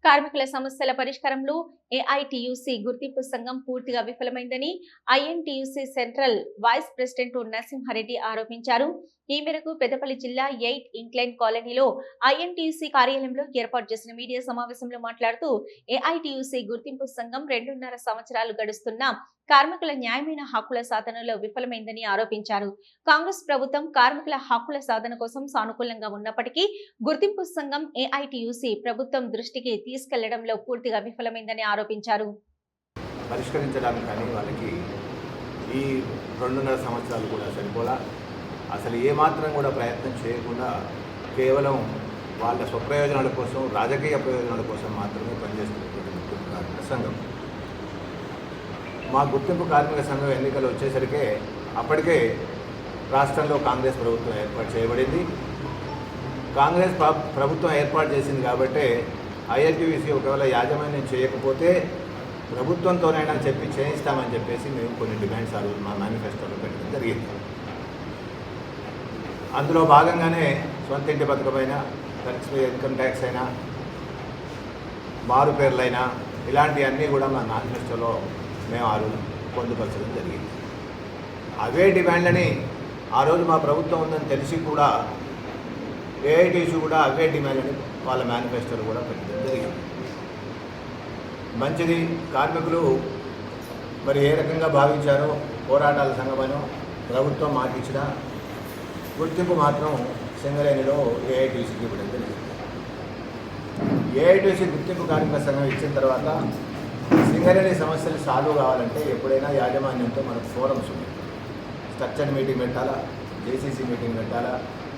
కార్మికుల సమస్యల పరిష్కారంలో ఏఐటియుసి గుర్తింపు సంఘం పూర్తిగా విఫలమైందని INTUC central vice president Narasimha Reddy ఆరోపించారు. ఈ మేరకు పెద్దపల్లి జిల్లా 8 ఇంక్లైన్ కాలనీలో ఐఎన్టియుసి కార్యాలయంలో ఏర్పాటు చేసిన మీడియా సమావేశంలో మాట్లాడుతూ ఏఐటియుసి గుర్తింపు సంఘం 2.5 సంవత్సరాలు గడుస్తున్నా కార్మికుల న్యాయమైన హక్కుల సాధనలో విఫలమైందని ఆరోపించారు. కాంగ్రెస్ ప్రభుత్వం కార్మికుల హక్కుల సాధన కోసం సానుకూలంగా ఉన్నప్పటికీ గుర్తింపు సంఘం ఏఐటియుసి ప్రభుత్వం దృష్టికి తీసుకెళ్లడంలో పూర్తిగా విఫలమైందని ఆరోపించారు. పరిష్కరించడానికి కానీ వాళ్ళకి ఈ 2.5 సంవత్సరాలు కూడా సరిపోలా, అసలు ఏమాత్రం కూడా ప్రయత్నం చేయకుండా కేవలం వాళ్ళ స్వప్రయోజనాల కోసం, రాజకీయ ప్రయోజనాల కోసం మాత్రమే పనిచేస్తున్నటువంటి గుర్తింపు కార్మిక సంఘం. మా గుర్తింపు కార్మిక సంఘం ఎన్నికలు వచ్చేసరికి అప్పటికే రాష్ట్రంలో కాంగ్రెస్ ప్రభుత్వం ఏర్పాటు చేయబడింది. కాంగ్రెస్ ప్రభుత్వం ఏర్పాటు చేసింది కాబట్టి ఐఎన్టీయూసీ ఒకవేళ యాజమాన్యం చేయకపోతే ప్రభుత్వంతోనైనా చెప్పి చేయిస్తామని చెప్పేసి మేము కొన్ని డిమాండ్స్ ఆ రోజు మా మేనిఫెస్టోలో పెట్టడం జరిగింది. అందులో భాగంగానే సొంత ఇంటి పథకమైనా, ఇన్కమ్ ట్యాక్స్ అయినా, మారు పేర్లైనా ఇలాంటివన్నీ కూడా మా మేనిఫెస్టోలో మేము ఆ రోజు పొందుపరచడం జరిగింది. అవే డిమాండ్లని ఆ రోజు మా ప్రభుత్వం ఉందని తెలిసి కూడా ఏఐటీసీ కూడా అవే డిమాండ్లని వాళ్ళ మేనిఫెస్టోలో కూడా పెట్టడం జరిగింది. మంచిది, కార్మికులు మరి ఏ రకంగా భావించారో పోరాటాల సంఘమనో ప్రభుత్వం మాకిచ్చిన గుర్తింపు మాత్రం సింగరేణిలో ఏఐటీసీకి ఇవ్వడం జరిగింది. ఏఐటీసీ గుర్తింపు కార్మిక సంఘం ఇచ్చిన తర్వాత సింగరేణి సమస్యలు సాల్వ్ కావాలంటే ఎప్పుడైనా యాజమాన్యంతో మనకు ఫోరమ్స్ ఉన్నాయి. స్ట్రక్చర్డ్ మీటింగ్ పెట్టాలా, జేసీసీ మీటింగ్ పెట్టాలా,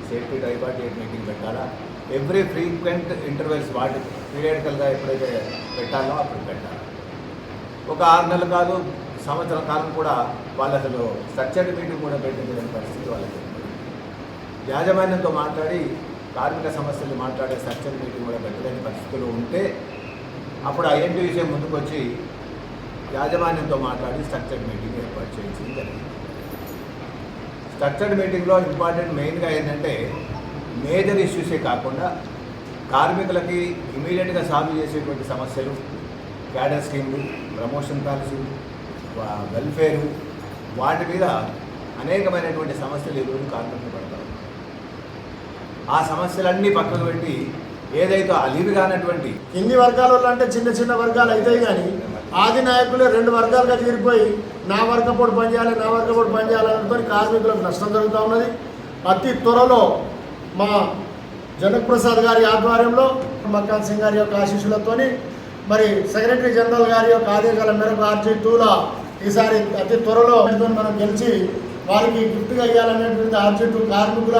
సేఫ్టీ ట్రైపార్టైట్ మీటింగ్ పెట్టాలా, ఎవ్రీ ఫ్రీక్వెంట్ ఇంటర్వెల్స్ వాటి పీరియడికల్గా ఎప్పుడైతే పెట్టాలో అప్పుడు పెట్టాలి. ఒక 6 నెలలు కాదు, సంవత్సరం కాలం కూడా వాళ్ళు అసలు స్ట్రక్చర్డ్ మీటింగ్ కూడా పెట్టించలేని పరిస్థితి వాళ్ళకి. యాజమాన్యంతో మాట్లాడి కార్మిక సమస్యలు మాట్లాడే స్ట్రక్చర్డ్ మీటింగ్ కూడా పెట్టలేని పరిస్థితులు ఉంటే అప్పుడు ఐఎన్టీయూసీ ముందుకు వచ్చి యాజమాన్యంతో మాట్లాడి స్ట్రక్చర్డ్ మీటింగ్ ఏర్పాటు చేయించింది జరిగింది. స్ట్రక్చర్డ్ మీటింగ్లో ఇంపార్టెంట్ మెయిన్గా ఏంటంటే మేజర్ ఇష్యూసే కాకుండా కార్మికులకి ఇమీడియట్గా సాల్వ్ చేసేటువంటి సమస్యలు, క్యాడర్ స్కీమ్లు, ప్రమోషన్ పాలసీలు, వెల్ఫేరు, వాటి మీద అనేకమైనటువంటి సమస్యలు ఈరోజు కార్మికులు పడతారు. ఆ సమస్యలన్నీ పక్కకు పెట్టి ఏదైతే అలీవి కానటువంటి కింది వర్గాల వాళ్ళు అంటే చిన్న చిన్న వర్గాలు అవుతాయి, కానీ ఆది నాయకులే 2 వర్గాలుగా తీరిపోయి నా వర్గపోటు పనిచేయాలి, నా వర్గపోటు పనిచేయాలనుకో కార్మికులకు నష్టం జరుగుతూ ఉన్నది. అతి త్వరలో మా జనక్ ప్రసాద్ గారి ఆధ్వర్యంలో, మక్కాన్ సింగ్ గారి యొక్క ఆశీస్సులతో, మరి సెక్రటరీ జనరల్ గారి యొక్క ఆదేశాల మేరకు RG2ల ఈసారి అతి త్వరలో మనం గెలిచి వారికి గిఫ్ట్గా ఇవ్వాలనేటువంటి RG2 కార్మికుల